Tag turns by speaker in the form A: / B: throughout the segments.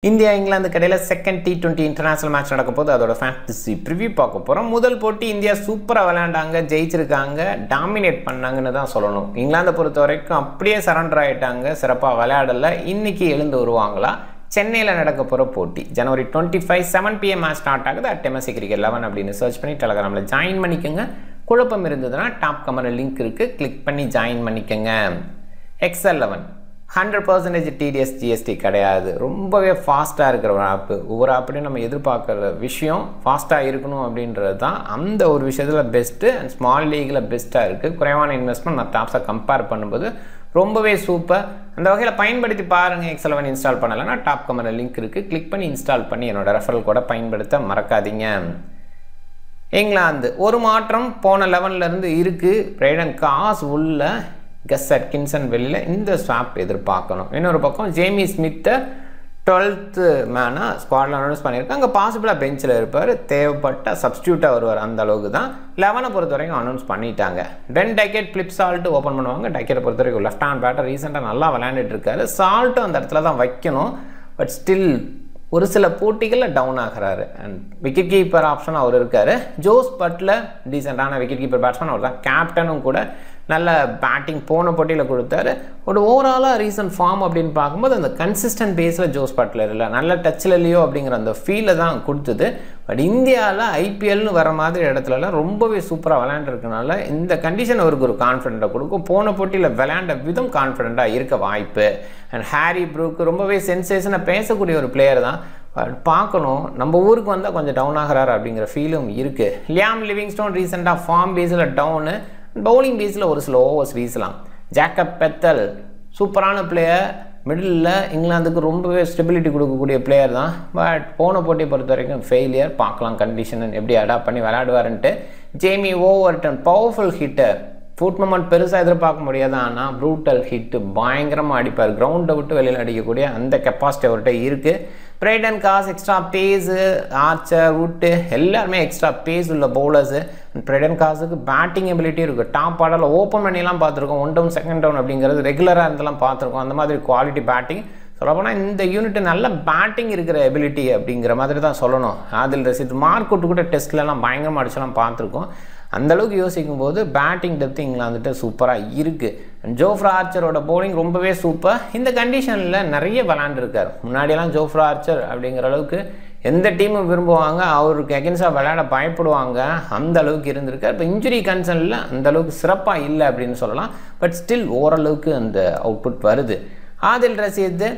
A: India England கடையில் second T20 international match நடக்க போது அதோட ஃபேண்டசி ப்ரிவ்யூ பார்க்க போகிறோம். முதல் போட்டி இந்தியா சூப்பராக விளையாண்டாங்க, ஜெயிச்சிருக்காங்க, டாமினேட் பண்ணாங்கன்னு தான் சொல்லணும். இங்கிலாந்தை பொறுத்த வரைக்கும் அப்படியே சரண்டர் ஆகிட்டாங்க, சிறப்பாக விளையாடலை. இன்றைக்கி எழுந்து வருவாங்களா? சென்னையில் நடக்க போகிற போட்டி January 25 7 PM மேட்ச் ஸ்டார்ட் ஆகுது. MSC Cricket 11 அப்படின்னு சர்ச் பண்ணி டெலகிராமில் ஜாயின் பண்ணிக்கோங்க. குழப்பம் இருந்ததுன்னா டாப் கமெண்ட் லிங்க் இருக்குது, கிளிக் பண்ணி ஜாயின் பண்ணிக்கோங்க. XL11 100% TDS GST கிடையாது, ரொம்பவே ஃபாஸ்ட்டாக இருக்கிற ஒரு ஆப்பு. ஒவ்வொரு ஆப்லையும் நம்ம எதிர்பார்க்குற விஷயம் ஃபாஸ்ட்டாக இருக்கணும் அப்படின்றது தான். அந்த ஒரு விஷயத்தில் பெஸ்ட்டு அண்ட் ஸ்மால் லீகில் பெஸ்ட்டாக இருக்குது. குறைவான இன்வெஸ்ட்மெண்ட் மற்ற ஆப்ஸை கம்பேர் பண்ணும்போது ரொம்பவே சூப்பர். அந்த வகையில் பயன்படுத்தி பாருங்கள். XL11 இன்ஸ்டால் பண்ணலைன்னா டாப் கமெண்ட் லிங்க் இருக்குது, கிளிக் பண்ணி இன்ஸ்டால் பண்ணி என்னோடய ரெஃபரல் கூட பயன்படுத்த மறக்காதீங்க. இங்கிலாந்து ஒரு மாற்றம் போன 11லேருந்து இருக்குது. பிரைடன் காஸ் உள்ள கஸ் அட்கின்சன் வெளியில் இந்த ஸ்வாப் எதிர்பார்க்கணும். இன்னொரு பக்கம் ஜேமி ஸ்மித்தை 12th மேனாக ஸ்குவாடில் அனௌன்ஸ் பண்ணியிருக்காங்க. அங்கே பாசிபிளாக பெஞ்சில் இருப்பார், தேவைப்பட்ட சப்ஸ்டியூட்டாக வருவார். அந்த அளவுக்கு தான் 11 பொறுத்த வரைக்கும் அனௌன்ஸ் பண்ணிட்டாங்க. டக்கெட் ஃபிளிப் சால்ட்டு ஓப்பன் பண்ணுவாங்க. டக்கெட்டை பொறுத்த வரைக்கும் லெஃப்ட் ஹேண்ட் பேட்டர் ரீசெண்டாக நல்லா விளையாண்டுட்டு இருக்காரு. சால்ட்டும் அந்த இடத்துல தான் வைக்கணும், பட் ஸ்டில் ஒரு சில போட்டிகளில் டவுன் ஆகிறாரு. அண்ட் விக்கெட் கீப்பர் ஆப்ஷன் அவர் இருக்கார். ஜோஸ் பட்லர் டீசெண்டான விக்கெட் கீப்பர் பேட்ஸ்மேன், அவர் தான் கேப்டனும் கூட. நல்ல பேட்டிங் போன போட்டியில் கொடுத்தாரு. ஒரு ஓவராலாக ரீசன்ட் ஃபார்ம் அப்படின்னு பார்க்கும்போது அந்த கன்சிஸ்டன்ட் பேஸில் ஜோஸ் பட்லர் இல்லை, நல்ல டச்சில் இல்லையோ அப்படிங்கிற அந்த ஃபீலை தான் கொடுத்தது. பட் இந்தியாவில் IPLனு வர மாதிரி இடத்துலலாம் ரொம்பவே சூப்பராக விளையாண்டுருக்கனால இந்த கண்டிஷன் அவருக்கு ஒரு கான்ஃபிடென்ட்டாக கொடுக்கும். போன போட்டியில் விளையாண்ட விதம் கான்ஃபிடென்ட்டாக இருக்க வாய்ப்பு. அண்ட் ஹாரி ப்ரூக் ரொம்பவே சென்சேஷனாக பேசக்கூடிய ஒரு பிளேயர் தான். பார்க்கணும், நம்ம ஊருக்கு வந்தால் கொஞ்சம் டவுன் ஆகிறாரு அப்படிங்கிற ஃபீலும் இருக்குது. லியாம் லிவிங்ஸ்டோன் ரீசெண்டாக ஃபார்ம் பேஸில் டவுனு, பவுலிங் பேஸில் ஒரு சில ஓவர்ஸ் வீசலாம். ஜேக்கப் பெத்தல் சூப்பரான பிளேயர், மிடில் இங்கிலாந்துக்கு ரொம்பவே ஸ்டெபிலிட்டி கொடுக்கக்கூடிய பிளேயர் தான். பட் போன போட்டியை பொறுத்த வரைக்கும் ஃபெயிலியர். பார்க்கலாம் கண்டிஷன் எப்படி அடாப்ட் பண்ணி விளையாடுவாருன்ட்டு. Jamie Overton powerful hitter, foot movement பெருசாக எதிர்பார்க்க முடியாது, ஆனால் ப்ரூட்டல் ஹிட்டு பயங்கரமாக அடிப்பார். கிரவுண்டை விட்டு வெளியில் அடிக்கக்கூடிய அந்த கெப்பாசிட்டி அவர்கிட்ட இருக்குது. Brydon Carse extra pace, Archer Wood எல்லாருமே எக்ஸ்ட்ரா பேஸ் உள்ள பவுலர்ஸு. பிரைடன் காஸுக்கு பேட்டிங் எபிலிட்டி இருக்குது. டாப் ஆர்டரில் ஓப்பன் பண்ணிலாம் பார்த்துருக்கோம். 1 டவுன் 2 டவுன் அப்படிங்கிறது ரெகுலராக இருந்தெல்லாம் பார்த்துருக்கோம். அந்த மாதிரி குவாலிட்டி பேட்டிங் சொல்லப்போனால் இந்த யூனிட் நல்ல பேட்டிங் இருக்கிற எபிலிட்டி அப்படிங்கிற மாதிரி தான் சொல்லணும். ஆதில் ரஷீத் மார்க் அவுட் கூட டெஸ்ட்லலாம் பயங்கரமாக அடிச்செல்லாம் பார்த்துருக்கோம். அந்தளவுக்கு யோசிக்கும் போது பேட்டிங் டெப்த் இங்கிலாந்துட்டு சூப்பராக இருக்குது. ஜோஃப்ரா ஆர்ச்சரோட பவுலிங் ரொம்பவே சூப்பர். இந்த கண்டிஷனில் நிறைய விளையாண்டுருக்கார். முன்னாடியெல்லாம் ஜோஃப்ரா ஆர்ச்சர் அப்படிங்கிற அளவுக்கு எந்த டீமும் விரும்புவாங்க, அவருக்கு அகென்ஸ்டாக விளையாட பயப்படுவாங்க, அந்த அளவுக்கு இருந்திருக்கார். இப்போ இன்ஜுரி கன்சர்னில் அந்த அளவுக்கு சிறப்பாக இல்லை அப்படின்னு சொல்லலாம். பட் ஸ்டில் ஓரளவுக்கு அந்த அவுட்புட் வருது. ஆதில் ரஷீத்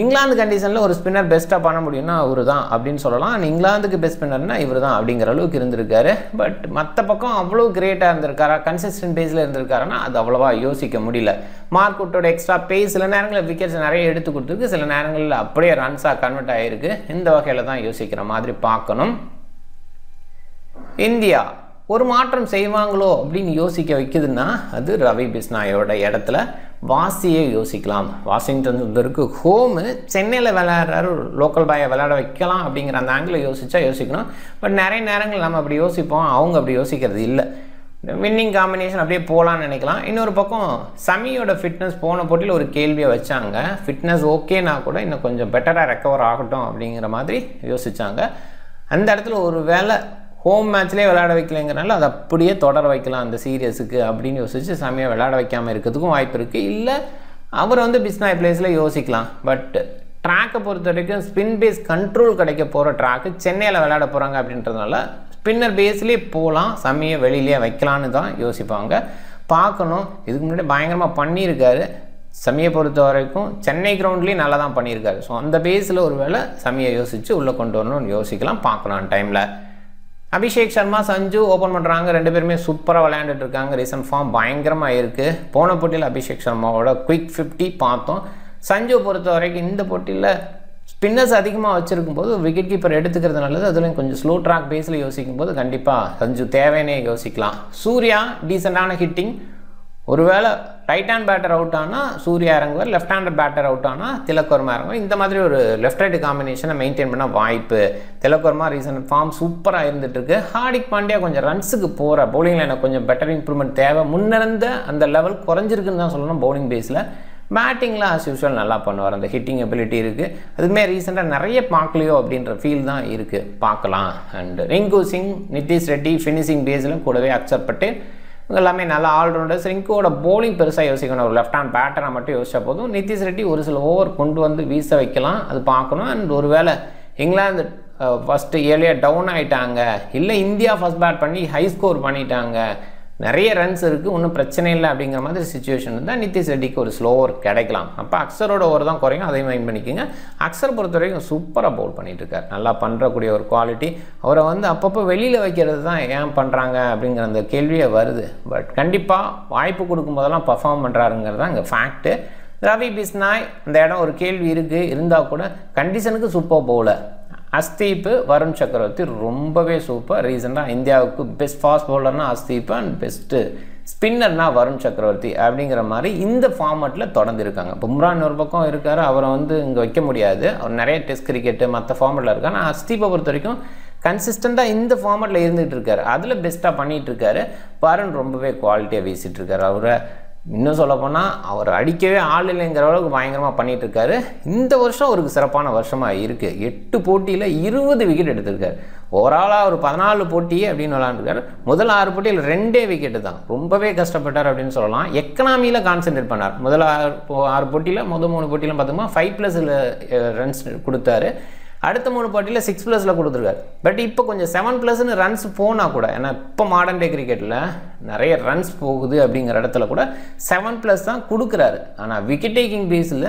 A: இங்கிலாந்து கண்டிஷனில் ஒரு ஸ்பின்னர் பெஸ்ட்டாக பண்ண முடியும்னா அவர் தான் அப்படின்னு சொல்லலாம். இங்கிலாந்துக்கு பெஸ்ட் ஸ்பின்னர்னா இவர் தான் அப்படிங்கிற அளவுக்கு இருந்திருக்காரு. பட் மற்ற பக்கம் அவ்வளோ கிரேட்டாக இருந்திருக்காரா, கன்சிஸ்டன்ட் பேஸில் இருந்திருக்காருன்னா அது அவ்வளோவா யோசிக்க முடியல. மார்க் அவுட்டோட எக்ஸ்ட்ரா பேஸ் சில நேரங்களில் விக்கெட்ஸ் நிறைய எடுத்து கொடுத்துருக்கு, சில நேரங்களில் அப்படியே ரன்ஸாக கன்வெர்ட் ஆகிருக்கு. இந்த வகையில் தான் யோசிக்கிற மாதிரி பார்க்கணும். இந்தியா ஒரு மாற்றம் செய்வாங்களோ அப்படின்னு யோசிக்க வைக்குதுன்னா அது ரவி பிஸ்னாயோட இடத்துல வாசியை யோசிக்கலாம். வாஷிங்டன் இருக்கு ஹோமு, சென்னையில் விளையாடுறாரு, லோக்கல் பாயை விளையாட வைக்கலாம் அப்படிங்கிற அந்த ஆங்கிளில் யோசிக்கணும். பட் நிறைய நேரங்கள் நம்ம அப்படி யோசிப்போம், அவங்க அப்படி யோசிக்கிறது இல்லை. வின்னிங் காம்பினேஷன் அப்படியே போகலான்னு நினைக்கலாம். இன்னொரு பக்கம் சமியோட ஃபிட்னஸ் போன போட்டியில் ஒரு கேள்வியை வச்சாங்க. ஃபிட்னஸ் ஓகேனா கூட இன்னும் கொஞ்சம் பெட்டராக ரெக்கவர் ஆகட்டும் அப்படிங்கிற மாதிரி யோசித்தாங்க. அந்த இடத்துல ஒரு வேளை ஹோம் மேட்ச்லேயே விளையாட வைக்கலைங்கிறனால அதை அப்படியே தொடர வைக்கலாம் அந்த சீரியஸுக்கு அப்படின்னு யோசிச்சு சமயம் விளையாட வைக்காமல் இருக்கிறதுக்கும் வாய்ப்பு இருக்குது. இல்லை அவர் பிஸ்னாய் பிளேஸில் யோசிக்கலாம். பட் ட்ராக்கை பொறுத்த வரைக்கும் ஸ்பின் பேஸ் கண்ட்ரோல் கிடைக்க போகிற ட்ராக்கு சென்னையில் விளையாட போகிறாங்க அப்படின்றதுனால ஸ்பின்னர் பேஸ்லேயே போகலாம், சமையை வெளியிலே வைக்கலான்னு தான் யோசிப்பாங்க. பார்க்கணும். இதுக்கு முன்னாடி பயங்கரமாக பண்ணியிருக்காரு. சமியை பொறுத்த வரைக்கும் சென்னை கிரவுண்ட்லேயும் நல்லா தான் பண்ணியிருக்காரு. ஸோ அந்த பேஸில் ஒரு வேளை சமியை யோசித்து உள்ளே கொண்டு வரணும்னு யோசிக்கலாம். பார்க்கலாம் டைமில். அபிஷேக் சர்மா சஞ்சு ஓப்பன் பண்ணுறாங்க. 2 பேருமே சூப்பராக விளையாண்டுட்டு இருக்காங்க. ரீசன்ட் ஃபார்ம் பயங்கரமாக இருக்குது. போன போட்டியில் அபிஷேக் சர்மாவோட குயிக் 50 பார்த்தோம். சஞ்சு பொறுத்த வரைக்கும் இந்த போட்டியில் ஸ்பின்னர்ஸ் அதிகமாக வச்சுருக்கும் போது விக்கெட் கீப்பர் எடுத்துக்கிறது நல்லது. அதுலேயும் கொஞ்சம் ஸ்லோ ட்ராக் பேஸில் யோசிக்கும் போது கண்டிப்பாக சஞ்சு தேவைன்னே யோசிக்கலாம். சூர்யா டீசெண்டான ஹிட்டிங். ஒருவேளை ரைட் ஹேண்ட் பேட்டர் அவுட் ஆனால் சூர்யா இறங்குவார், லெஃப்ட் ஹேண்டர் பேட்டர் அவுட் ஆனால் திலக் வர்மா இறங்குவார். இந்த மாதிரி ஒரு லெஃப்ட் ரைட் காம்பினேஷனை மெயின்டைன் பண்ண வாய்ப்பு. திலக் வர்மா ரீசன்ட் ஃபார்ம் சூப்பராக இருந்துகிட்ருக்கு. ஹார்திக் பாண்டியா கொஞ்சம் ரன்ஸுக்கு போகிற பவுலிங்கில் எனக்கு கொஞ்சம் பெட்டர் இம்ப்ரூவ்மெண்ட் தேவை. முன்னிருந்த அந்த லெவல் குறைஞ்சிருக்குன்னு தான் சொல்லணும் பவுலிங் பேஸில். பேட்டிங்கில் ஆஸ் யூஷுவல் நல்லா பண்ணுவார், அந்த ஹிட்டிங் எபிலிட்டி இருக்குது. அதுவுமே ரீசெண்டாக நிறைய பார்க்கலையோ அப்படின்ற ஃபீல் தான் இருக்குது, பார்க்கலாம். அண்ட் ரிங்கு சிங், நிதிஷ் ரெட்டி ஃபினிஷிங் பேஸில் கூடவே அக்ஷர் பட்டேல் எல்லாமே நல்லா ஆல்ரவுண்டர்ஸ். ரிங்குவோட போலிங் பெருசாக யோசிக்கணும், ஒரு லெஃப்ட் ஹேண்ட் பேட்டரை மட்டும் யோசிச்சா போதும். நிதிஷ் ரெட்டி ஒரு சில ஓவர் கொண்டு வந்து வீச வைக்கலாம், அது பார்க்கணும். அண்ட் ஒரு வேளை இங்கிலாந்து ஃபஸ்ட்டு ஏர்லியாக டவுன் ஆகிட்டாங்க, இல்லை இந்தியா ஃபஸ்ட் பேட் பண்ணி ஹை ஸ்கோர் பண்ணிட்டாங்க, நிறைய ரன்ஸ் இருக்குது, ஒன்றும் பிரச்சனை இல்லை அப்படிங்கிற மாதிரி சுச்சுவேஷன் இருந்தால் நிதிஷ் ரெட்டிக்கு ஒரு ஸ்லோவர் கிடைக்கலாம். அப்போ அக்ஷரோட ஓவர் தான் குறையும், அதையும் மைண்ட் பண்ணிக்கோங்க. அக்ஷர் பொறுத்த வரைக்கும் சூப்பராக பவுல் பண்ணிகிட்டு இருக்கார், நல்லா பண்ணுறக்கூடிய ஒரு குவாலிட்டி. அவரை வந்து அப்பப்போ வெளியில் வைக்கிறது தான் ஏன் பண்ணுறாங்க அப்படிங்கிற அந்த கேள்வியே வருது. பட் கண்டிப்பாக வாய்ப்பு கொடுக்கும்போதெல்லாம் பர்ஃபார்ம் பண்ணுறாருங்கிறது தான் இங்கே ஃபேக்ட்டு. ரவி பிஸ்னாய் அந்த இடம் ஒரு கேள்வி இருக்குது, இருந்தால் கூட கண்டிஷனுக்கு சூப்பர் பவுலர். அஸ்தீப், வருண் சக்கரவர்த்தி ரொம்பவே சூப்பர். ரீசெண்டாக இந்தியாவுக்கு பெஸ்ட் ஃபாஸ்ட் பவுலர்னா அஸ்தீப் அண்ட் பெஸ்ட்டு ஸ்பின்னர்னா வருண் சக்கரவர்த்தி அப்படிங்கிற மாதிரி இந்த ஃபார்மேட்டில் தொடர்ந்து இருக்காங்க. பும்ரான் ஒரு பக்கம் இருக்கார், அவரை வந்து இங்கே வைக்க முடியாது, அவர் நிறைய டெஸ்ட் கிரிக்கெட்டு மற்ற ஃபார்மேட்டில் இருக்கார். ஆனால் அஸ்தீப்பை பொறுத்த வரைக்கும் கன்சிஸ்டண்ட்டாக இந்த ஃபார்மேட்டில் இருந்துகிட்டு இருக்காரு, அதில் பெஸ்ட்டாக பண்ணிகிட்டு இருக்காரு. வருண் ரொம்பவே குவாலிட்டியாக வீசிட்டு இருக்காரு. அவரை இன்னும் சொல்லப்போனால் அவர் அடிக்கவே ஆள் இல்லைங்கிற அளவுக்கு பயங்கரமாக பண்ணிகிட்டு இருக்காரு. இந்த வருஷம் அவருக்கு சிறப்பான வருஷமாக இருக்குது. 8 போட்டியில் 20 விக்கெட் எடுத்திருக்காரு. ஓவராலாக ஒரு 14 போட்டி அப்படின்னு விளாண்டுருக்காரு. முதல் 6 போட்டியில் 2 விக்கெட்டு தான், ரொம்பவே கஷ்டப்பட்டார் அப்படின்னு சொல்லலாம். எக்கனாமியில் கான்சென்ட்ரேட் பண்ணார். முதல் 6 போட்டியில் 3 போட்டியிலும் பார்த்தோம்னா 5+ ரன்ஸ் கொடுத்தாரு. அடுத்த 3 போட்டியில் 6+ கொடுத்துருக்காரு. பட் இப்போ கொஞ்சம் 7+ ரன்ஸ் போனால் கூட, ஏன்னா இப்போ மாடர்ன் டே கிரிக்கெட்டில் நிறைய ரன்ஸ் போகுது அப்படிங்கிற இடத்துல கூட 7+ தான் கொடுக்குறாரு. ஆனால் விக்கெட் டேக்கிங் பேஸில்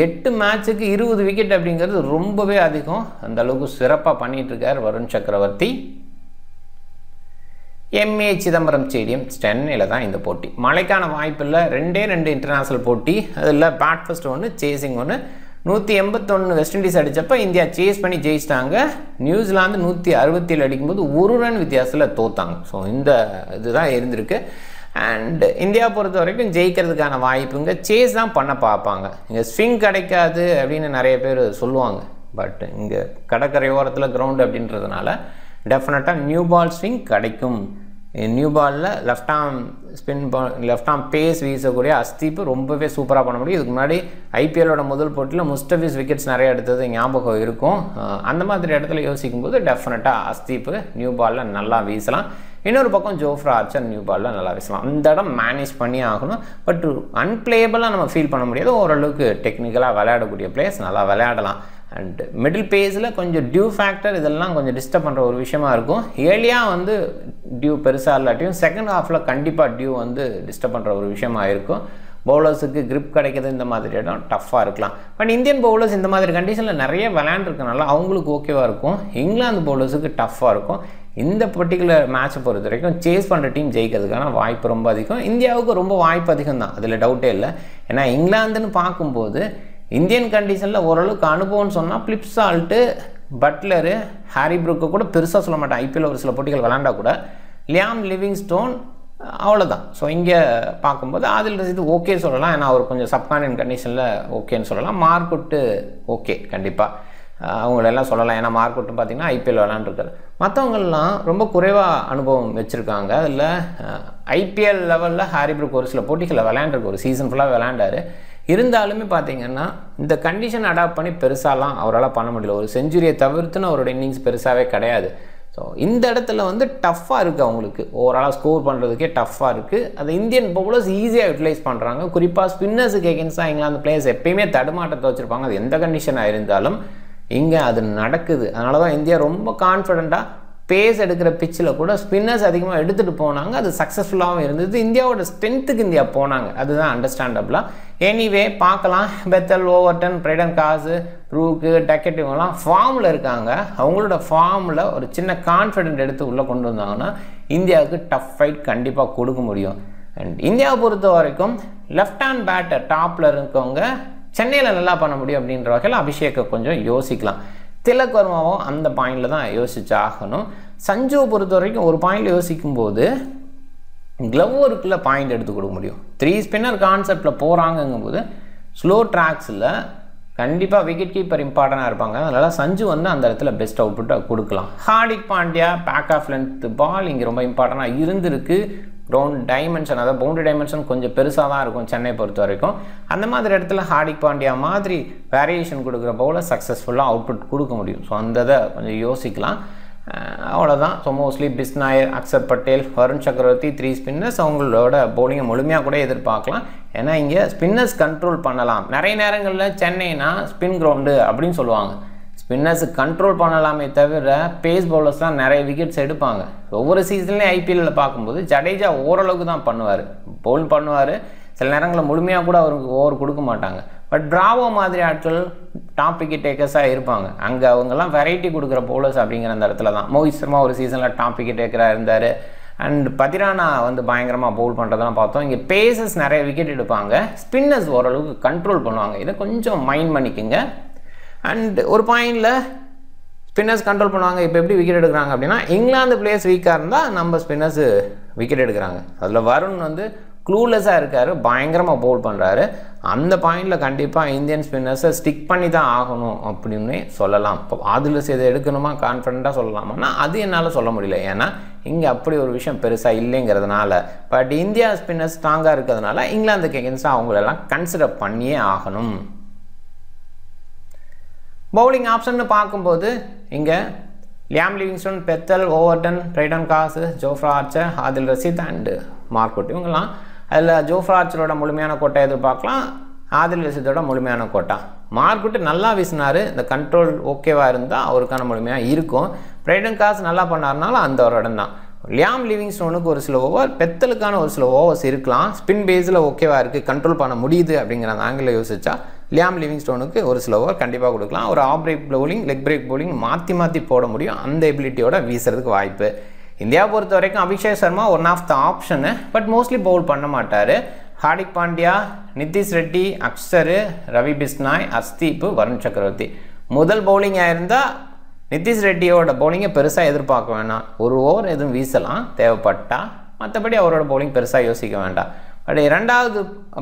A: 8 மேட்சுக்கு 20 விக்கெட் அப்படிங்கிறது ரொம்பவே அதிகம். அந்த அளவுக்கு சிறப்பாக பண்ணிகிட்ருக்கார் வருண் சக்கரவர்த்தி. MA சிதம்பரம் ஸ்டேடியம் சென்னையில் தான் இந்த போட்டி. மழைக்கான வாய்ப்பில்லை, 2 இன்டர்நேஷ்னல் போட்டி. அதில் bat first 1, chasing 1. 181 West Indies அடித்தப்போ இந்தியா சேஸ் பண்ணி ஜெயிச்சிட்டாங்க. நியூசிலாந்து 167 அடிக்கும்போது 1 ரன் வித்தியாசத்தில் தோத்தாங்க. ஸோ இந்த இதுதான் இருந்திருக்கு. அண்ட் இந்தியா பொறுத்த வரைக்கும் ஜெயிக்கிறதுக்கான வாய்ப்புங்க சேஸ் தான் பண்ண பார்ப்பாங்க. இங்கே ஸ்விங் கிடைக்காது அப்படின்னு நிறைய பேர் சொல்லுவாங்க. பட் இங்கே கடற்கரை ஓரத்தில் கிரவுண்டு அப்படின்றதுனால டெஃபினட்டாக நியூ பால் ஸ்விங் கிடைக்கும். நியூ பாலில் left arm spin left arm pace வீசக்கூடிய அஸ்தீப் ரொம்பவே சூப்பராக பண்ண முடியும். இதுக்கு முன்னாடி ஐபிஎல்லோட முதல் போட்டியில் முஸ்டபிஸ் விக்கெட்ஸ் நிறைய எடுத்தது ஞாபகம் இருக்கும். அந்த மாதிரி இடத்துல யோசிக்கும்போது டெஃபினட்டாக அஸ்தீப் நியூ பாலில் நல்லா வீசலாம். இன்னொரு பக்கம் ஜோஃப்ரா ஆர்ச்சர் நியூ பாலில் நல்லா வீசலாம். அந்த இடம் மேனேஜ் பண்ணி ஆகணும். பட் அன்பிளேயபிளாக நம்ம ஃபீல் பண்ண முடியாது. ஓரளவுக்கு டெக்னிக்கலாக விளையாடக்கூடிய பிளேயர்ஸ் நல்லா விளையாடலாம். அண்ட் மிடில் பேஸில் கொஞ்சம் டியூ ஃபேக்டர் இதெல்லாம் கொஞ்சம் டிஸ்டர்ப் பண்ணுற ஒரு விஷயமா இருக்கும். ஏர்லியாக வந்து டியூ பெருசாக இல்லாட்டியும் செகண்ட் ஹாஃபில் கண்டிப்பாக டியூ வந்து டிஸ்டர்ப் பண்ணுற ஒரு விஷயமா இருக்கும். பவுலர்ஸுக்கு கிரிப் கிடைக்கிறது இந்த மாதிரி இடம் டஃப்பாக இருக்கலாம். பட் இந்தியன் பவுலர்ஸ் இந்த மாதிரி கண்டிஷனில் நிறைய விளையாண்டுருக்கனால அவங்களுக்கு ஓகேவாக இருக்கும். இங்கிலாந்து பவுலர்ஸுக்கு டஃப்பாக இருக்கும். இந்த பர்டிகுலர் மேட்சை பொறுத்த வரைக்கும் சேஸ் பண்ணுற டீம் ஜெயிக்கிறதுக்கான வாய்ப்பு ரொம்ப அதிகம். இந்தியாவுக்கு ரொம்ப வாய்ப்பு அதிகம் தான், அதில் டவுட்டே இல்லை. ஏன்னா இங்கிலாந்துன்னு பார்க்கும்போது இந்தியன் கண்டிஷனில் ஓரளவுக்கு அனுபவம்னு சொன்னால் பிளிப்சால்ட்டு, பட்லரு, ஹாரி ப்ரூக்கை கூட பெருசாக சொல்ல மாட்டேன். ஐபிஎல் ஒரு சில போட்டிகள் விளாண்டா கூட லியாம் லிவிங்ஸ்டோன் அவ்வளோதான். ஸோ இங்கே பார்க்கும்போது ஆதில் ரஷீது ஓகே சொல்லலாம், ஏன்னா அவர் கொஞ்சம் சப்கான்டினென்ட் கண்டிஷனில் ஓகேன்னு சொல்லலாம். மார்க்குட்டு ஓகே கண்டிப்பாக அவங்களெல்லாம் சொல்லலாம். ஏன்னா மார்க்குட்டு பார்த்திங்கன்னா ஐபிஎல் விளாண்டுருக்காரு. மற்றவங்கள்லாம் ரொம்ப குறைவாக அனுபவம் வச்சுருக்காங்க. அதில் ஐபிஎல் லெவலில் ஹாரி ப்ரூக் ஒரு சில போட்டிகளில் விளையாண்டுருக்கு, ஒரு சீசன் ஃபுல்லாக விளையாண்டார். இருந்தாலுமே பார்த்திங்கன்னா இந்த கண்டிஷன் அடாப்ட் பண்ணி பெருசாலாம் அவரால் பண்ண முடியல. ஒரு செஞ்சுரியை தவிர்த்துன்னு அவரோட இன்னிங்ஸ் பெருசாகவே கிடையாது. ஸோ இந்த இடத்துல வந்து டஃப்பாக இருக்குது, அவங்களுக்கு ஓவராலாக ஸ்கோர் பண்ணுறதுக்கே டஃப்பாக இருக்குது. அது இந்தியன் பவுலர்ஸ் ஈஸியாக யூட்டிலைஸ் பண்ணுறாங்க. குறிப்பாக ஸ்பின்னர்ஸுக்கு எகென்ஸ்டாக இங்கிலாந்து பிளேயர்ஸ் எப்பயுமே தடுமாட்டத்தை வச்சுருப்பாங்க. அது எந்த கண்டிஷனாக இருந்தாலும் இங்கே அது நடக்குது. அதனால தான் இந்தியா ரொம்ப கான்ஃபிடெண்ட்டாக பேஸ் எடுக்கிற பிச்சில் கூட ஸ்பின்னர்ஸ் அதிகமாக எடுத்துகிட்டு போனாங்க. அது சக்ஸஸ்ஃபுல்லாகவும் இருந்தது. இந்தியாவோட ஸ்ட்ரென்த்துக்கு இந்தியா போனாங்க, அதுதான் அண்டர்ஸ்டாண்டபிளாக. எனிவே பார்க்கலாம். பெத்தல், ஓவர்டன், பிரைடன் காசு, ப்ரூக்கு, டக்கெட் இவங்கெல்லாம் ஃபார்மில் இருக்காங்க. அவங்களோட ஃபார்மில் ஒரு சின்ன கான்ஃபிடென்ட் எடுத்து உள்ளே கொண்டு வந்தாங்கன்னா இந்தியாவுக்கு டஃப் ஃபைட் கண்டிப்பாக கொடுக்க முடியும். அண்ட் இந்தியாவை பொறுத்த வரைக்கும் லெஃப்ட் ஹேண்ட் பேட்டர் டாப்பில் இருக்கவங்க சென்னையில் நல்லா பண்ண முடியும் அப்படின்ற வகையில் அபிஷேக்கை கொஞ்சம் யோசிக்கலாம். திலக் வர்மாவும் அந்த பாயிண்டில் தான் யோசிச்சு ஆகணும். சஞ்சுவை பொறுத்த வரைக்கும் ஒரு பாயிண்டில் யோசிக்கும்போது க்ளவ் ஒர்க்கில் பாயிண்ட் எடுத்து கொடுக்க முடியும். 3 ஸ்பின்னர் கான்செப்டில் போகிறாங்கங்கும்போது ஸ்லோ ட்ராக்ஸில் கண்டிப்பாக விக்கெட் கீப்பர் இம்பார்ட்டண்டாக இருப்பாங்க. அதனால் சஞ்சு வந்து அந்த இடத்துல பெஸ்ட் அவுட்புட்டை கொடுக்கலாம். Hardik Pandya back of length ball இங்கே ரொம்ப இம்பார்ட்டண்டாக இருந்திருக்கு. கிரவுண்ட் டைமென்ஷன், அதாவது பவுண்டரி டைமென்ஷன் கொஞ்சம் பெருசாக தான் இருக்கும் சென்னை பொறுத்த வரைக்கும். அந்த மாதிரி இடத்துல ஹார்திக் பாண்டியா மாதிரி வேரியேஷன் கொடுக்குற பவுலர் சக்ஸஸ்ஃபுல்லாக அவுட்புட் கொடுக்க முடியும். ஸோ அந்த இதை கொஞ்சம் யோசிக்கலாம். அவ்வளோதான். ஸோ மோஸ்ட்லி பிஸ்நாயர், அக்ஷர் பட்டேல், வருண் சக்கரவர்த்தி 3 ஸ்பின்னர்ஸ் அவங்களோட பவுலிங்கை முழுமையாக கூட எதிர்பார்க்கலாம். ஏன்னா இங்கே ஸ்பின்னர்ஸ் கண்ட்ரோல் பண்ணலாம். நிறைய நேரங்களில் சென்னைனா ஸ்பின் கிரவுண்டு அப்படின்னு சொல்லுவாங்க. ஸ்பின்னர்ஸ் கண்ட்ரோல் பண்ணலாமே தவிர பேஸ் பவுலர்ஸ்லாம் நிறைய விக்கெட்ஸ் எடுப்பாங்க. ஒவ்வொரு சீசன்லேயும் ஐபிஎல்லில் பார்க்கும்போது ஜடேஜா ஓரளவுக்கு தான் பண்ணுவார், பவுல் பண்ணுவார். சில நேரங்களில் முழுமையாக கூட அவருக்கு ஓவர் கொடுக்க மாட்டாங்க. பட் பிராவோ மாதிரி ஆட்கள் டாப் விக்கெட் டேக்கர்ஸாக இருப்பாங்க. அங்கே அவங்கெல்லாம் வெரைட்டி கொடுக்குற பவுலர்ஸ் அப்படிங்கிற அந்த இடத்துல தான். மோஹித் சர்மா ஒரு சீசனில் டாப் விக்கெட் டேக்கராக இருந்தார். அண்ட் பதிரானா பயங்கரமாக பவுல் பண்ணுறதெல்லாம் பார்த்தோம். இங்கே பேசஸ் நிறைய விக்கெட் எடுப்பாங்க, ஸ்பின்னர்ஸ் ஓரளவுக்கு கண்ட்ரோல் பண்ணுவாங்க. இதை கொஞ்சம் மைண்ட் பண்ணிக்கோங்க. அண்ட் ஒரு பாயிண்டில் ஸ்பின்னர்ஸ் கண்ட்ரோல் பண்ணுவாங்க. இப்போ எப்படி விக்கெட் எடுக்கிறாங்க அப்படின்னா, இங்கிலாந்து பிளேயர்ஸ் வீக்காக இருந்தால் நம்ம ஸ்பின்னர்ஸ் விக்கெட் எடுக்கிறாங்க. அதில் வருண் க்ளூலெஸ்ஸாக இருக்கார், பயங்கரமாக பவுல் பண்ணுறாரு. அந்த பாயிண்டில் கண்டிப்பாக இந்தியன் ஸ்பின்னர்ஸை ஸ்டிக் பண்ணி தான் ஆகணும் அப்படின்னு சொல்லலாம். இப்போ அதில் இதை எடுக்கணுமா கான்ஃபிடண்ட்டாக சொல்லலாமான்னா அது என்னால் சொல்ல முடியல. ஏன்னா இங்கே அப்படி ஒரு விஷயம் பெருசாக இல்லைங்கிறதுனால. பட் இந்தியா ஸ்பின்னர்ஸ் ஸ்ட்ராங்காக இருக்கிறதுனால இங்கிலாந்துக்கு எகென்ஸ்டாக அவங்களெல்லாம் கன்சிடர் பண்ணியே ஆகணும். பவுலிங் ஆப்ஷன்னு பார்க்கும்போது இங்கே Liam Livingstone, Bethell, Overton, Brydon Carse, Jofra Archer, Adil Rashid and Mark Wood. இவங்கெல்லாம் அதில் ஜோஃப்ரா ஆர்ச்சரோட முழுமையான கோட்டை எதிர்பார்க்கலாம், ஆதில் ரஷீதோட முழுமையான கோட்டா. மார்க்வுட் நல்லா வீசினார், இந்த கண்ட்ரோல் ஓகேவாக இருந்தால் அவருக்கான முழுமையாக இருக்கும். பிரைடன் காஸ் நல்லா பண்ணார்னாலும் அந்த ஒரு இடம் தான். லியாம் லிவிங்ஸ்டோனுக்கு ஒரு சில ஓவர், பெத்தலுக்கான ஒரு சில ஓவர்ஸ் இருக்கலாம். ஸ்பின் பேஸில் ஓகேவாக இருக்குது, கண்ட்ரோல் பண்ண முடியுது அப்படிங்கிற அந்த ஆங்கிளில் யோசிச்சா லியாம் லிவிங்ஸ்டோனுக்கு ஒரு சில ஓவர் கண்டிப்பாக கொடுக்கலாம். ஒரு off break bowling, leg break bowling மாற்றி போட முடியும். அந்த எபிலிட்டியோட வீசுறதுக்கு வாய்ப்பு. இந்தியா பொறுத்த வரைக்கும் Abhishek Sharma one of the option, but mostly bowl பண்ண மாட்டார். ஹார்திக் பாண்டியா, நிதிஷ் ரெட்டி, அக்ஷர், ரவி பிஸ்னாய், ஹர்ஷ்தீப், வருண் சக்கரவர்த்தி. முதல் பவுலிங்காக இருந்தால் நிதிஷ் ரெட்டியோட பவுலிங்கை பெருசாக எதிர்பார்க்க வேணாம். ஒரு ஓவர் எதுவும் வீசலாம் தேவைப்பட்டா, மற்றபடி அவரோட பவுலிங் பெருசாக யோசிக்க வேண்டாம். பட் இரண்டாவது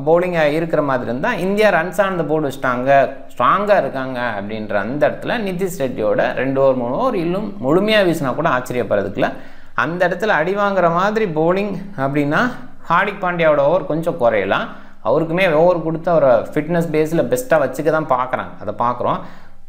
A: பவுலிங்காக இருக்கிற மாதிரி இருந்தால் India runs on the board வச்சுட்டாங்க, ஸ்ட்ராங்காக இருக்காங்க அப்படின்ற அந்த இடத்துல நிதிஷ் ரெட்டியோட 2 ஓவர் 3 ஓவர் இன்னும் முழுமையாக வீசினா கூட ஆச்சரியப்படுறதுக்குல. அந்த இடத்துல அடி வாங்குற மாதிரி பவுலிங் அப்படின்னா ஹார்திக் பாண்டியாவோட ஓவர் கொஞ்சம் குறையலாம். அவருக்குமே ஓவர் கொடுத்து அவரை ஃபிட்னஸ் பேஸில் பெஸ்ட்டாக வச்சுக்க தான் பார்க்குறாங்க, அதை பார்க்குறோம்.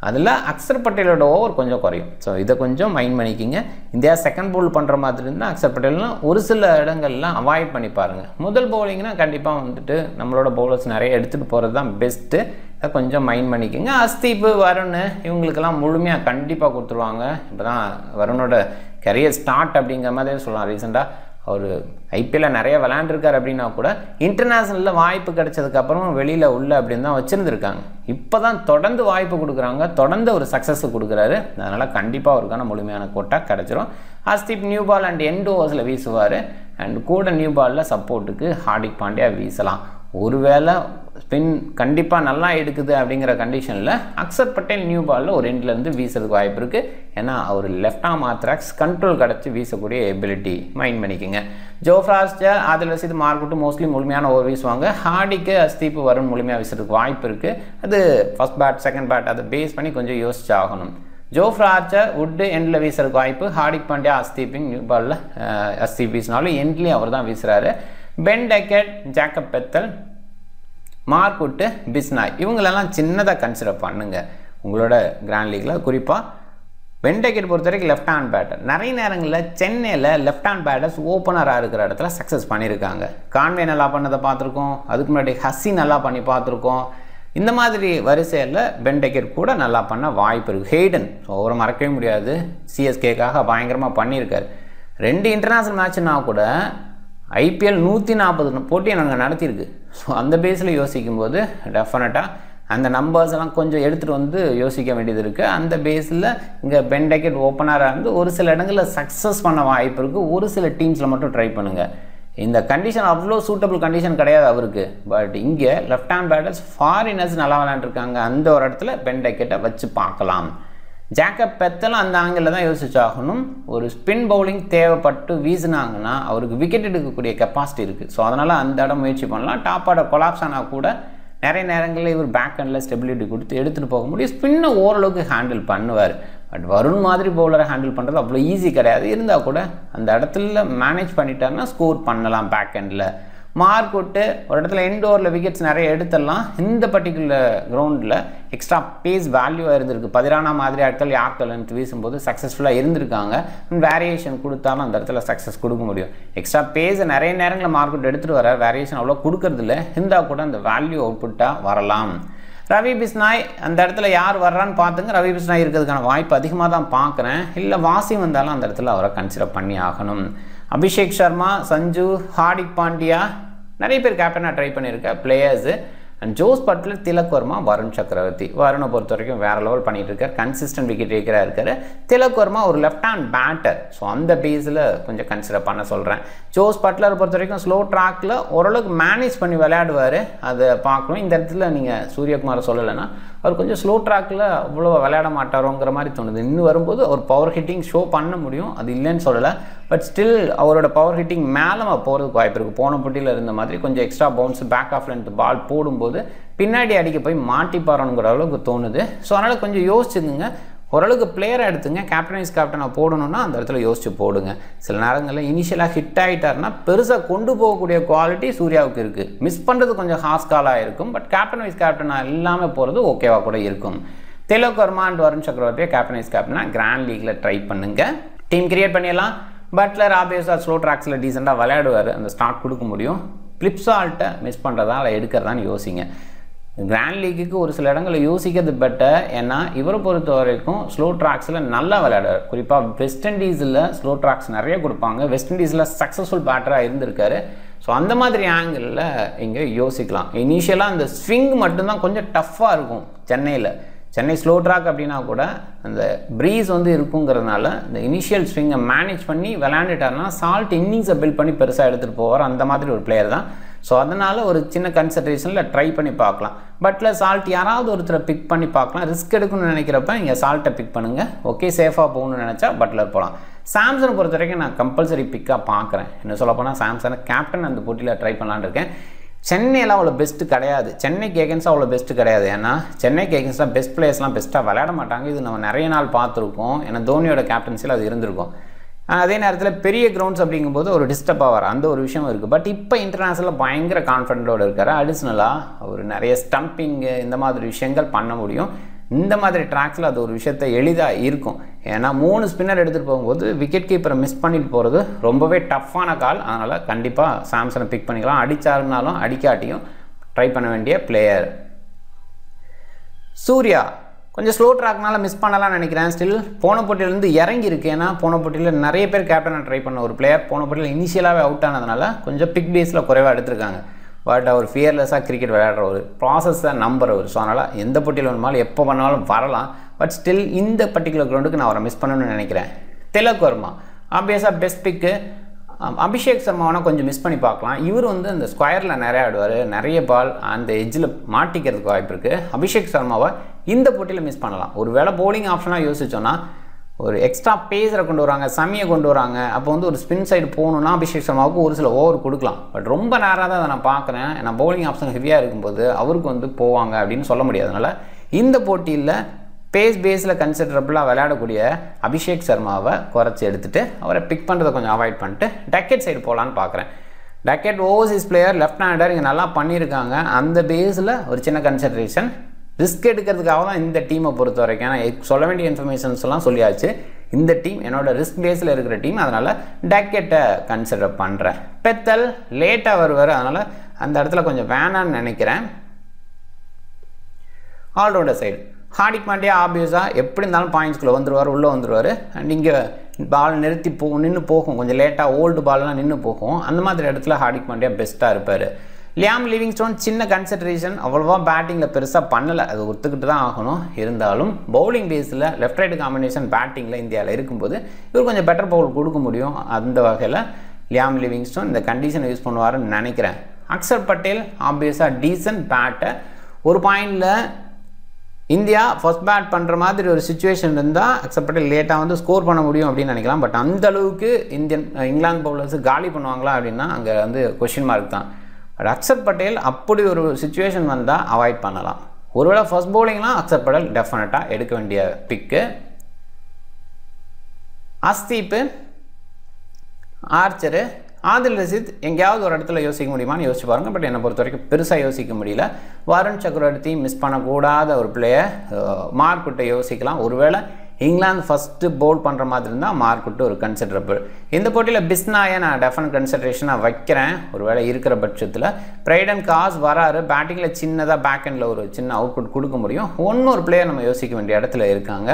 A: அதில் அக்ஷர் பட்டேலோட ஓவர் கொஞ்சம் குறையும். ஸோ இதை கொஞ்சம் மைண்ட் பண்ணிக்கிங்க. இந்தியா செகண்ட் பவுல் பண்ணுற மாதிரி இருந்தால் அக்ஷர் பட்டேல்னால் ஒரு சில இடங்கள்லாம் அவாய்ட் பண்ணி பாருங்கள். முதல் பவுலிங்னா கண்டிப்பாக நம்மளோட பவுலர்ஸ் நிறைய எடுத்துகிட்டு போகிறது தான் பெஸ்ட்டு. அதை கொஞ்சம் மைண்ட் பண்ணிக்கோங்க. ஹர்ஷ்தீப், வருண் இவங்களுக்கெல்லாம் முழுமையாக கண்டிப்பாக கொடுத்துருவாங்க. இப்போ தான் வருணோட கரியர் ஸ்டார்ட் அப்படிங்கிற மாதிரி சொல்லலாம். ரீசெண்டாக அவர் ஐபிஎல்லில் நிறைய விளையாண்டுருக்கார் அப்படின்னா கூட இன்டர்நேஷ்னலில் வாய்ப்பு கிடைச்சதுக்கப்புறம் வெளியில் உள்ள அப்படின்னு தான் வச்சுருந்துருக்காங்க. இப்போ தான் தொடர்ந்து வாய்ப்பு கொடுக்குறாங்க, தொடர்ந்து ஒரு சக்ஸஸ் கொடுக்குறாரு. அதனால் கண்டிப்பாக அவருக்கான முழுமையான கோட்டா கிடச்சிரும். Arshdeep new ball and end ஓவர்ஸில் வீசுவார். அண்ட் கூட நியூ பாலில் சப்போர்ட்டுக்கு ஹார்திக் பாண்டியா வீசலாம். ஒருவேளை ஸ்பின் கண்டிப்பாக நல்லா எடுக்குது அப்படிங்கிற கண்டிஷனில் அக்ஷர் பட்டேல் நியூ பாலில் ஒரு எண்ட்லேருந்து வீசுறதுக்கு வாய்ப்பு இருக்குது. ஏன்னா அவர் லெஃப்ட் ஆர்ம் ஆர்த்ராக்ஸ் கண்ட்ரோல் கிடச்சி வீசக்கூடிய எபிலிட்டி மைண்ட் பண்ணிக்கோங்க. Jofra Archer, Adil Rashid, Mark Wood mostly முழுமையான ஓவர் வீசுவாங்க. ஹார்திக்கு, ஹர்ஷ்தீப், வருண் முழுமையாக வீசுறதுக்கு வாய்ப்பு இருக்குது. அது ஃபர்ஸ்ட் பேட் செகண்ட் பேட் அதை பேஸ் பண்ணி கொஞ்சம் யோசிச்சு ஆகணும். ஜோஃப்ரா ஆர்ச்சர் வுட்டு எண்டில் வீசுறதுக்கு வாய்ப்பு. ஹார்திக் பாண்டியா, ஹர்ஷ்தீப்பிங் நியூ பாலில் ஹர்ஷ்தீப் வீசினாலும் எண்ட்லேயும் அவர் தான் வீசுகிறாரு. Ben Duckett, Jacob Bethell, Mark Wood, Bishnoi இவங்களெல்லாம் சின்னதாக கன்சிடர் பண்ணுங்கள் உங்களோட கிராண்ட் லீக்கில். குறிப்பாக பென் டெக்கெட் பொறுத்த வரைக்கும் லெஃப்ட் ஹேண்ட் பேட்டர். நிறைய நேரங்களில் சென்னையில் லெஃப்ட் ஹேண்ட் பேட்டர்ஸ் ஓப்பனராக இருக்கிற இடத்துல சக்ஸஸ் பண்ணியிருக்காங்க. கான்வே நல்லா பண்ணதை பார்த்துருக்கோம், அதுக்கு முன்னாடி ஹஸ்ஸி நல்லா பண்ணி பார்த்துருக்கோம். இந்த மாதிரி வரிசையில் பென் டெக்கெட் கூட நல்லா பண்ண வாய்ப்பு இருக்குது. ஹெய்டன் அவரை மறக்கவே முடியாது, சிஎஸ்கேக்காக பயங்கரமாக பண்ணியிருக்காரு. 2 இன்டர்நேஷ்னல் மேட்ச்னா கூட ஐபிஎல் 140 போட்டியை நாங்கள் நடத்தியிருக்கு. ஸோ அந்த பேஸில் யோசிக்கும்போது டெஃபினட்டாக அந்த நம்பர்ஸ் எல்லாம் கொஞ்சம் எடுத்துகிட்டு யோசிக்க வேண்டியது இருக்குது. அந்த பேஸில் இங்கே பென் டெக்கெட் ஓப்பனராக இருந்து ஒரு சில இடங்களில் சக்ஸஸ் பண்ண வாய்ப்பு இருக்குது. ஒரு சில டீம்ஸில் மட்டும் ட்ரை பண்ணுங்கள். இந்த கண்டிஷன் அவ்வளோ சூட்டபிள் கண்டிஷன் கிடையாது அவருக்கு. பட் இங்கே லெஃப்ட் ஹேண்ட் பேட்டர்ஸ் ஃபாரினர்ஸ் நல்லா விளையாண்டுருக்காங்க. அந்த ஒரு இடத்துல பென் டெக்கெட்டை வச்சு பார்க்கலாம். ஜேக்கப் பெத்தலும் அந்த ஆங்கிளில் தான் யோசிச்சாகணும். ஒரு ஸ்பின் பவுலிங் தேவைப்பட்டு வீசினாங்கன்னா அவருக்கு விக்கெட் எடுக்கக்கூடிய கெப்பாசிட்டி இருக்குது. ஸோ அதனால் அந்த இடம் முயற்சி பண்ணலாம். டாப் ஆர்டர் கொலாப்ஸ் ஆனால் கூட நிறைய நேரங்களில் இவர் பேக் ஹேண்டில் ஸ்டெபிலிட்டி கொடுத்து எடுத்துகிட்டு போக முடியும். ஸ்பின்னை ஓரளவுக்கு ஹேண்டில் பண்ணுவார். பட் வருண் மாதிரி பவுலரை ஹேண்டில் பண்ணுறது அவ்வளோ ஈஸி கிடையாது. இருந்தால் கூட அந்த இடத்துல மேனேஜ் பண்ணிட்டாருன்னா ஸ்கோர் பண்ணலாம் பேக் எண்டில். மார்க் விட்டு ஒரு இடத்துல இன்டோரில் விக்கெட்ஸ் நிறைய எடுத்துடலாம். இந்த பர்டிகுலர் கிரவுண்டில் எக்ஸ்ட்ரா பேஸ் வேல்யூவாக இருந்திருக்கு. பதிரானா மாதிரி ஆட்கள் யார்கலன்ட்டு வீசும்போது சக்ஸஸ்ஃபுல்லாக இருந்திருக்காங்க. வேரியேஷன் கொடுத்தாலும் அந்த இடத்துல சக்ஸஸ் கொடுக்க முடியும். எக்ஸ்ட்ரா பேஸை நிறைய நேரங்களில் மார்க் விட்டு எடுத்துகிட்டு வர வேரியேஷன் அவ்வளோ கொடுக்கறதில்ல. இருந்தால் கூட அந்த வேல்யூ அவுட்புட்டாக வரலாம். ரவி பிஸ்னாய் அந்த இடத்துல யார் வர்றான்னு பார்த்துங்க. ரவி பிஸ்னாய் இருக்கிறதுக்கான வாய்ப்பு அதிகமாக தான் பார்க்குறேன். இல்லை வாசி வந்தாலும் அந்த இடத்துல அவரை கன்சிடர் பண்ணி ஆகணும். அபிஷேக் சர்மா, சஞ்சு, ஹார்திக் பாண்டியா நிறைய பேர் கேப்டனாக ட்ரை பண்ணியிருக்க players. And Jos Buttler, Tilak Varma, Varun Chakravarthy. வருணை பொறுத்த வரைக்கும் வேறு லெவல் பண்ணிகிட்டு இருக்கார். கன்சிஸ்டன்ட் விக்கெட் டேக்கராக இருக்கார். திலக் வர்மா ஒரு லெஃப்ட் ஹேண்ட் பேட்டர். ஸோ அந்த பேஸில் கொஞ்சம் கன்சிடர் பண்ண சொல்கிறேன். ஜோஸ் பட்லர் பொறுத்த வரைக்கும் ஸ்லோ ட்ராக்கில் ஓரளவுக்கு மேனேஜ் பண்ணி விளையாடுவார். அதை பார்க்கணும். இந்த இடத்துல நீங்கள் சூரியகுமாரை சொல்லலைன்னா அவர் கொஞ்சம் ஸ்லோ ட்ராக்கில் அவ்வளோ விளையாட மாட்டாரோங்கிற மாதிரி தோணுது. இன்னும் வரும்போது அவர் பவர் ஹிட்டிங் ஷோ பண்ண முடியும், அது இல்லைன்னு சொல்லலை. பட் ஸ்டில் அவரோட பவர் ஹிட்டிங் மேலே போகிறதுக்கு வாய்ப்பு இருக்குது. போன போட்டியில் இருந்த மாதிரி கொஞ்சம் extra bounce back of length ball போடும்போது பின்னாடி அடிக்க போய் மாட்டிப்பாரோங்கிற அளவுக்கு தோணுது. ஸோ அதனால் கொஞ்சம் யோசிச்சுக்குங்க. ஓரளவுக்கு பிளேயரை எடுத்துங்க. கேப்டனை போடணும்னா அந்த இடத்துல யோசிச்சு போடுங்க. சில நேரங்களில் இனிஷியலாக ஹிட் ஆகிட்டாருன்னா பெருசாக கொண்டு போகக்கூடிய குவாலிட்டி சூர்யாவுக்கு இருக்குது. மிஸ் பண்ணுறது கொஞ்சம் ஹாஸ்காலாக இருக்கும். பட் கேப்டனாக இல்லாமல் போகிறது ஓகேவாக கூட இருக்கும். திலக் வர்மா அண்ட் வருண் சக்கரவர்த்தியை கேப்டனாக கிராண்ட் லீக்கில் ட்ரை பண்ணுங்கள். டீம் கிரியேட் பண்ணிடலாம். பட்லர் ஆப்வியஸாக ஸ்லோ ட்ராக்ஸில் டீசெண்டாக விளையாடுவார். அந்த ஸ்டார்ட் கொடுக்க முடியும். பிளிப்ஸால்ட்டை மிஸ் பண்ணுறதா இல்லை எடுக்கிறதான்னு யோசிங்க. கிராண்ட் லீக்குக்கு ஒரு சில இடங்களில் யோசிக்கிறது பெட்டர். ஏன்னா இவரை பொறுத்த வரைக்கும் ஸ்லோ ட்ராக்ஸில் நல்லா விளையாடுவார். குறிப்பாக வெஸ்ட் இண்டீஸில் ஸ்லோ ட்ராக்ஸ் நிறைய கொடுப்பாங்க. வெஸ்ட் இண்டீஸில் சக்ஸஸ்ஃபுல் பேட்டராக இருந்திருக்காரு. ஸோ அந்த மாதிரி ஆங்கிளில் இங்கே யோசிக்கலாம். இனிஷியலாக அந்த ஸ்விங் மட்டும்தான் கொஞ்சம் டஃப்பாக இருக்கும். சென்னை ஸ்லோ ட்ராக் அப்படின்னா கூட அந்த ப்ரீஸ் இருக்குங்கிறதுனால இந்த இனிஷியல் ஸ்விங்கை மேனேஜ் பண்ணி விளையாண்டுட்டாருன்னா சால்ட் இன்னிங்ஸை பில்ட் பண்ணி பெருசாக எடுத்துகிட்டு போவார். அந்த மாதிரி ஒரு பிளேயர் தான். ஸோ அதனால் ஒரு சின்ன கன்சன்ட்ரேஷனில் ட்ரை பண்ணி பார்க்கலாம். பட்டில் சால்ட் யாராவது ஒருத்தரை பிக் பண்ணி பார்க்கலாம். ரிஸ்க் எடுக்கணும்னு நினைக்கிறப்ப இங்கே சால்ட்டை பிக் பண்ணுங்கள். ஓகே, சேஃபாக போகணும்னு நினச்சா பட்லர் போகலாம். சாம்சனை பொறுத்த வரைக்கும் நான் கம்பல்சரி பிக்காக பார்க்குறேன். என்ன சொல்ல போனால் சாம்சனை கேப்டன் அந்த போட்டியில் ட்ரை பண்ணலான்னு இருக்கேன். சென்னையில் அவ்வளோ பெஸ்ட்டு கிடையாது. சென்னைக்கு எகென்ஸ்டாக அவ்வளோ பெஸ்ட்டு கிடையாது. ஏன்னா சென்னைக்கு எகென்ஸ்டாக பெஸ்ட் பிளேயர்ஸ்லாம் பெஸ்ட்டாக விளையாட மாட்டாங்க. இது நம்ம நிறைய நாள் பார்த்துருக்கோம். ஏன்னா தோனியோட கேப்டன்சியில் அது இருந்திருக்கும். அதே நேரத்தில் பெரிய கிரவுண்ட்ஸ் அப்படிங்கும்போது ஒரு டிஸ்டர்ப் ஆவார். அந்த ஒரு விஷயம் இருக்குது. பட் இப்போ இன்டர்நேஷ்னலில் பயங்கர கான்ஃபிடென்ட்டோடு இருக்கார். அடிஷ்னலாக அவர் நிறைய ஸ்டம்பிங்கு இந்த மாதிரி விஷயங்கள் பண்ண முடியும். இந்த மாதிரி ட்ராக்ஸில் அது ஒரு விஷயத்தை எளிதாக இருக்கும். ஏன்னா 3 ஸ்பின்னர் எடுத்துகிட்டு போகும்போது விக்கெட் கீப்பரை மிஸ் பண்ணிட்டு போகிறது ரொம்பவே டஃப்பான கால். அதனால் கண்டிப்பாக சாம்சனை பிக் பண்ணிக்கலாம். அடித்தாருனாலும் அடிக்காட்டியும் ட்ரை பண்ண வேண்டிய பிளேயர். சூர்யா கொஞ்சம் ஸ்லோ ட்ராக்னால மிஸ் பண்ணலாம்னு நினைக்கிறேன். ஸ்டில் போன போட்டியிலேருந்து இறங்கியிருக்கு. ஏன்னா போன போட்டியில் நிறைய பேர் கேப்டனாக ட்ரை பண்ண ஒரு பிளேயர் போன போட்டியில் இனிஷியலாகவே அவுட் ஆனதுனால கொஞ்சம் பிக் பேஸில் குறைவாக எடுத்திருக்காங்க. பட் அவர் ஃபியர்லெஸ்ஸாக கிரிக்கெட் விளையாடுற ஒரு ப்ராசஸை நம்புறவர். ஸோ அதனால் எந்த போட்டியில் வேணுமாலும் எப்போ பண்ணாலும் வரலாம். பட் ஸ்டில் இந்த பர்டிகுலர் கிரவுண்டுக்கு நான் அவரை மிஸ் பண்ணணும்னு நினைக்கிறேன். திலக் வர்மா ஆப்வியஸாக பெஸ்ட் பிக்கு. அபிஷேக் சர்மாவனா கொஞ்சம் மிஸ் பண்ணி பார்க்கலாம். இவர் அந்த ஸ்கொயரில் நிறைய ஆடுவார். நிறைய பால் அந்த எட்ஜில் மாட்டிக்கிறதுக்கு வாய்ப்பு இருக்குது. அபிஷேக் சர்மாவை இந்த போட்டியில் மிஸ் பண்ணலாம். ஒரு வேளை போலிங் ஆப்ஷனாக யோசிச்சோன்னா ஒரு எக்ஸ்ட்ரா பேஸரை கொண்டு வராங்க, சமியை கொண்டு வராங்க. அப்போ ஒரு ஸ்பின் சைடு போகணுன்னா அபிஷேக் சர்மாவுக்கு ஒரு சில ஓவர் கொடுக்கலாம். பட் ரொம்ப நேராக தான் அதை நான் பார்க்குறேன். ஏன்னா பவுலிங் ஆப்ஷன் ஹெவியாக இருக்கும்போது அவருக்கு போவாங்க அப்படின்னு சொல்ல முடியாது. அதனால் இந்த போட்டியில் பேஸில் கன்சிடரபுளாக விளையாடக்கூடிய அபிஷேக் சர்மாவை குறைச்சி எடுத்துகிட்டு அவரை பிக் பண்ணுறதை கொஞ்சம் அவாய்ட் பண்ணிட்டு டக்கெட் சைடு போகலான்னு பார்க்குறேன். Duckett Overseas player, left hander, இங்கே நல்லா பண்ணியிருக்காங்க. அந்த பேஸில் ஒரு சின்ன கன்சிடரேஷன். ரிஸ்க் எடுக்கிறதுக்காக தான் இந்த டீமை பொறுத்த வரைக்கும். ஏன்னா சொல்ல வேண்டிய இன்ஃபர்மேஷன்ஸ்லாம் சொல்லியாச்சு. இந்த டீம் என்னோட ரிஸ்க் பேஸில் இருக்கிற டீம். அதனால் டக்கெட்டை கன்சிடர் பண்ணுறேன். பெத்தல் லேட்டாக வருவார். அதனால் அந்த இடத்துல கொஞ்சம் வேணான்னு நினைக்கிறேன். ஆல்ரவுண்டர் சைடு ஹார்திக் பாண்டியா ஆப்வியஸாக எப்படி இருந்தாலும் பாயிண்ட்ஸ்குள்ளே உள்ளே வந்துடுவார். அண்ட் இங்கே பால் நிறுத்தி நின்று போகும். கொஞ்சம் லேட்டாக ஓல்டு பால்லாம் நின்று போகும். அந்த மாதிரி இடத்துல ஹார்திக் பாண்டியா பெஸ்ட்டாக இருப்பார். லியாம் லிவிங்ஸ்டோன் சின்ன கன்சிடரேஷன். அவ்வளோவா பேட்டிங்கில் பெருசாக பண்ணலை. அது ஒத்துக்கிட்டு தான் ஆகணும். இருந்தாலும் பவுலிங் பேஸில் லெஃப்ட் ரைட் காம்பினேஷன் பேட்டிங்கில் இந்தியாவில் இருக்கும்போது இவர் கொஞ்சம் பெட்டர் பவுல் கொடுக்க முடியும். அந்த வகையில் லியாம் லிவிங்ஸ்டோன் இந்த கண்டிஷனை யூஸ் பண்ணுவாருன்னு நினைக்கிறேன். அக்ஷர் பட்டேல் ஆப்வியஸாக டீசன்ட் பேட்டை. ஒரு பாயிண்டில் இந்தியா ஃபர்ஸ்ட் பேட் பண்ணுற மாதிரி ஒரு சுச்சுவேஷன் இருந்தால் அக்ஷர் பட்டேல் லேட்டாக ஸ்கோர் பண்ண முடியும் அப்படின்னு நினைக்கலாம். பட் அந்த அளவுக்கு இங்கிலாந்து பவுலர்ஸ் காலி பண்ணுவாங்களா அப்படின்னா அங்கே கொஷின் மார்க் தான். பட் அக்ஷர் பட்டேல் அப்படி ஒரு சுச்சுவேஷன் வந்தால் அவாய்ட் பண்ணலாம். ஒருவேளை ஃபர்ஸ்ட் பவுலிங்லாம் அக்ஷர் பட்டேல் டெஃபினட்டாக எடுக்க வேண்டிய பிக்கு. அஸ்தீப், ஆர்ச்சரு, ஆதில் ரஷீத் எங்கேயாவது ஒரு இடத்துல யோசிக்க முடியுமான்னு யோசிச்சு பாருங்கள். பட் என்னை பொறுத்த வரைக்கும் பெருசாக யோசிக்க முடியல. வருண் சக்கரவர்த்தி மிஸ் பண்ணக்கூடாத ஒரு பிளேயர். மார்க்குட்டை யோசிக்கலாம். ஒருவேளை இங்கிலாந்து ஃபஸ்ட்டு பவுல் பண்ணுற மாதிரி இருந்தால் மார்க்குட்டு ஒரு கன்சிடரபிள். இந்த போட்டியில் பிஸ்னாயை நான் டெஃபினட் கன்சிடரேஷனாக வைக்கிறேன் ஒருவேளை இருக்கிற பட்சத்தில். பிரைடன் காஸ் வராரு, பேட்டிங்கில் சின்னதாக பேக் எண்டில் ஒரு சின்ன அவுட்புட் கொடுக்க முடியும். ஒரு பிளேயர் நம்ம யோசிக்க வேண்டிய இடத்துல இருக்காங்க.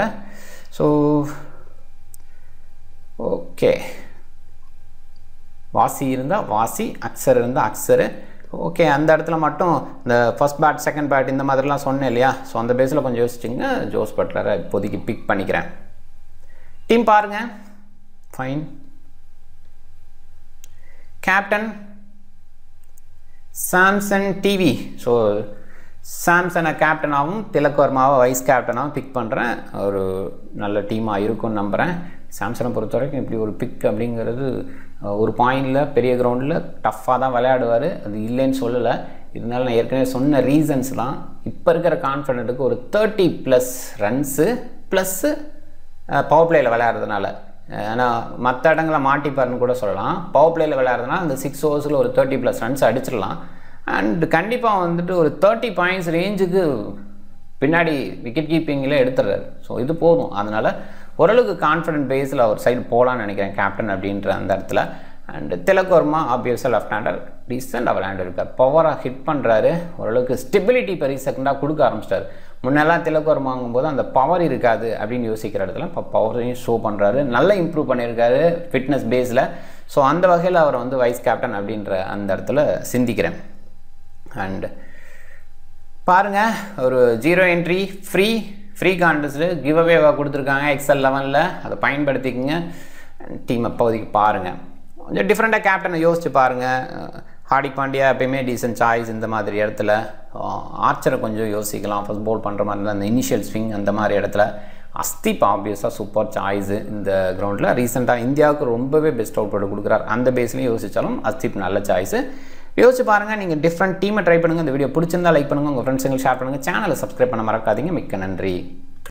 A: ஸோ ஓகே, வாசி இருந்தால் வாசி, அக்ஸர் இருந்தால் அக்ஸரு. ஓகே, அந்த இடத்துல மட்டும் இந்த ஃபர்ஸ்ட் பேட் செகண்ட் பேட் இந்த மாதிரிலாம் சொன்னேன் இல்லையா? ஸோ அந்த பேஸில் கொஞ்சம் யோசிச்சுங்க. ஜோஸ் பட்லரை இப்போதைக்கு பிக் பண்ணிக்கிறேன். டீம் பாருங்கள். Fine. Captain Samson TV. So சாம்சனை கேப்டனாகவும் திலக் வர்மாவை வைஸ் கேப்டனாகவும் பிக் பண்ணுறேன். ஒரு நல்ல டீமாக இருக்கும்னு நம்புகிறேன். சாம்சனை பொறுத்த வரைக்கும் இப்படி ஒரு பிக் அப்படிங்கிறது ஒரு பாயிண்டில் பெரிய கிரவுண்டில் டஃப்பாக தான் விளையாடுவார், அது இல்லைன்னு சொல்லலை. இருந்தாலும் நான் ஏற்கனவே சொன்ன ரீசன்ஸ்லாம் இப்போ இருக்கிற கான்ஃபிடென்ட்டுக்கு ஒரு 30+ ரன்ஸு ப்ளஸ்ஸு பவர் பிளேயில் விளையாடுறதுனால, ஏன்னா மற்ற இடங்களை மாட்டிப்பாருன்னு கூட சொல்லலாம். பவர் பிளேயில் விளையாடுறதுனால அந்த 6 ஓவர்ஸில் ஒரு 30+ ரன்ஸ் அடிச்சிடலாம். அண்ட் கண்டிப்பாக வந்துட்டு ஒரு 30 பாயிண்ட்ஸ் ரேஞ்சுக்கு பின்னாடி விக்கெட் கீப்பிங்கில் எடுத்துடுறாரு. ஸோ இது போதும். அதனால் ஓரளவுக்கு கான்ஃபிடென்ட் பேஸில் அவர் சைடு போகலான்னு நினைக்கிறேன் கேப்டன் அப்படின்ற அந்த இடத்துல. அண்ட் திலக் வர்மா ஆப்வியஸாக லெஃப்ட் ஹேண்டர் டீசெண்டாக விளையாண்டுருக்கார், பவராக ஹிட் பண்ணுறாரு, ஓரளவுக்கு ஸ்டெபிலிட்டி பெரிய செகண்டாக கொடுக்க ஆரம்பிச்சிட்டார். முன்னெல்லாம் திலக் வர்மா வாங்கும்போது அந்த பவர் இருக்காது அப்படின்னு யோசிக்கிற இடத்துல இப்போ பவரையும் ஷோ பண்ணுறாரு, நல்லா இம்ப்ரூவ் பண்ணியிருக்காரு ஃபிட்னஸ் பேஸில். ஸோ அந்த வகையில் அவரை வந்து வைஸ் கேப்டன் அப்படின்ற அந்த இடத்துல சிந்திக்கிறேன். அண்ட் பாருங்கள், ஒரு 0 என்ட்ரி ஃப்ரீ கான்டெஸ்ட்டு கிவ் அவேவாக கொடுத்துருக்காங்க எக்ஸல் 11ல். அதை பயன்படுத்திக்கங்க. டீம் அப்போதைக்கு பாருங்கள். கொஞ்சம் டிஃப்ரெண்ட்டாக கேப்டனை யோசிச்சு பாருங்கள். ஹார்திக் பாண்டியா எப்பயுமே டீசன்ட் சாய்ஸ் இந்த மாதிரி இடத்துல. ஆர்ச்சரை கொஞ்சம் யோசிக்கலாம், ஃபஸ்ட் பவுல் பண்ணுற மாதிரி இருந்தால் அந்த இனிஷியல் ஸ்விங் அந்த மாதிரி இடத்துல. அஸ்தீப் ஆப்வியஸாக சூப்பர் சாய்ஸு இந்த கிரவுண்டில். ரீசெண்டாக இந்தியாவுக்கு ரொம்பவே பெஸ்ட் அவுட் புட் கொடுக்குறாரு. அந்த பேஸ்லையும் யோசித்தாலும் அஸ்தீப் நல்ல சாய்ஸு. யோசிச்சு பாருங்கள். நீங்கள் டிஃப்ரெண்ட் டீமை ட்ரை பண்ணுங்கள். இந்த வீடியோ பிடிச்சிருந்தா லைக் பண்ணுங்கள், உங்கள் ஃப்ரெண்ட்ஸுங்களுக்கு ஷேர் பண்ணுங்கள். சேனலை சப்ஸ்கிரைப் பண்ண மறக்காதீங்க. மிக்க நன்றி.